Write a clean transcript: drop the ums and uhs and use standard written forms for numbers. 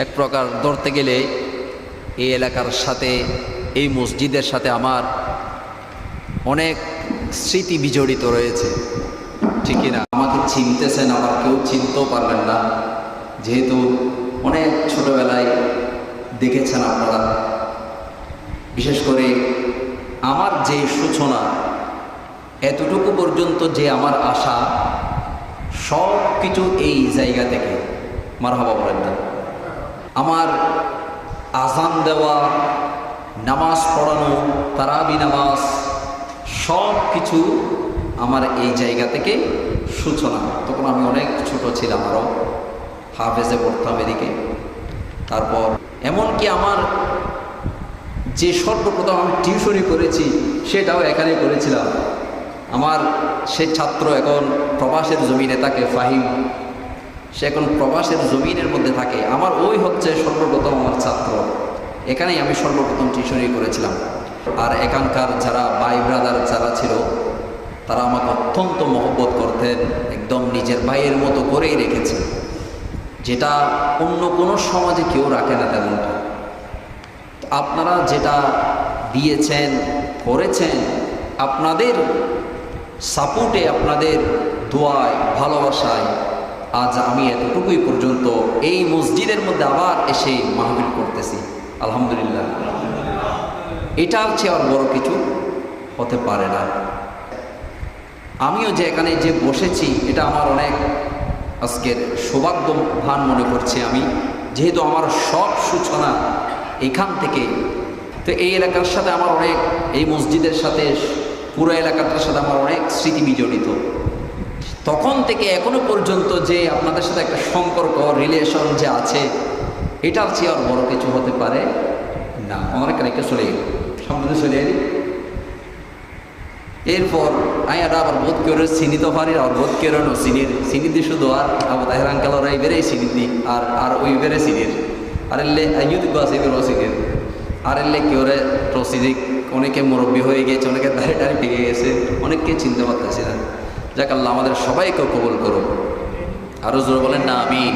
এক প্রকার ধরতে গেলে এই এলাকার সাথে এই মসজিদের সাথে আমার অনেক স্মৃতি বিজড়িত রয়েছে, ঠিকই না? আমাকে চিনতেছেন, আবার কেউ চিনতেও পারবেন না, যেহেতু অনেক ছোটবেলায় দেখেছেন আপনারা। বিশেষ করে আমার যে সূচনা, এতটুকু পর্যন্ত যে আমার আশা, সব কিছু এই জায়গা থেকে। মারহাবা বলেন না? আমার আজান দেওয়া, নামাজ পড়ানো, তারাবি নামাজ, সব কিছু আমার এই জায়গা থেকে সূচনা। তখন আমি অনেক ছোট ছিলাম, আরও হাফেজে পড়তাম এদিকে। তারপর এমনকি আমার যে সর্বপ্রথম আমি টিউশনি করেছি সেটাও এখানে করেছিলাম। আমার সে ছাত্র এখন প্রবাসের জমিনে থাকে, ফাহিম, সে এখন প্রবাসের জমিনের মধ্যে থাকে। আমার ওই হচ্ছে সর্বপ্রথম আমার ছাত্র, এখানেই আমি সর্বপ্রথম টিউশনি করেছিলাম। আর এখানকার যারা ভাই ব্রাদার যারা ছিল, তারা আমাকে অত্যন্ত মহব্বত করতেন, একদম নিজের ভাইয়ের মতো করেই রেখেছে, যেটা অন্য কোনো সমাজে কেউ রাখে না তেমনটা। আপনারা যেটা দিয়েছেন, করেছেন, আপনাদের সাপোর্টে, আপনাদের দোয়ায়, ভালোবাসায় আজ আমি এতটুকুই পর্যন্ত এই মসজিদের মধ্যে আবার এসে মাহফিল করতেছি। আলহামদুলিল্লাহ, এটার চেয়ে আর বড় কিছু হতে পারে না। আমিও যে এখানে যে বসেছি, এটা আমার অনেক আজকের সৌভাগ্যবান মনে করছি আমি, যেহেতু আমার সব সূচনা এখান থেকে। তো এই এলাকার সাথে আমার অনেক, এই মসজিদের সাথে, পুরো এলাকাটার সাথে আমার অনেক স্মৃতি বিজড়িত। তখন থেকে এখনো পর্যন্ত যে আপনাদের সাথে একটা সম্পর্ক, রিলেশন যে আছে, এটার চেয়ে আর বড় কিছু হতে পারে না। অনেক একটা চলে গেল, সামনে চলে এলি। এরপর আয়াটা আবার বোধ করে চিনি তো পারি, আর বোধ করে চিনি দি শুধু, আর আবার তাহের আঙ্কাল ওরা এবারে চিনি দি, আর ওই বেড়ে চিনির, আর এলে ইউদ আছে এবার চিনির, আর এলে কেউ রসিদিক, অনেকে মুরব্বী হয়ে গেছে, অনেকে দাঁড়িয়ে দাঁড়িয়ে ভেঙে গেছে, অনেককে চিনতে পারতেছি না। যাক, আল্লাহ আমাদের সবাইকে কবুল করুন। আরো জোরে বলেন না আমিন।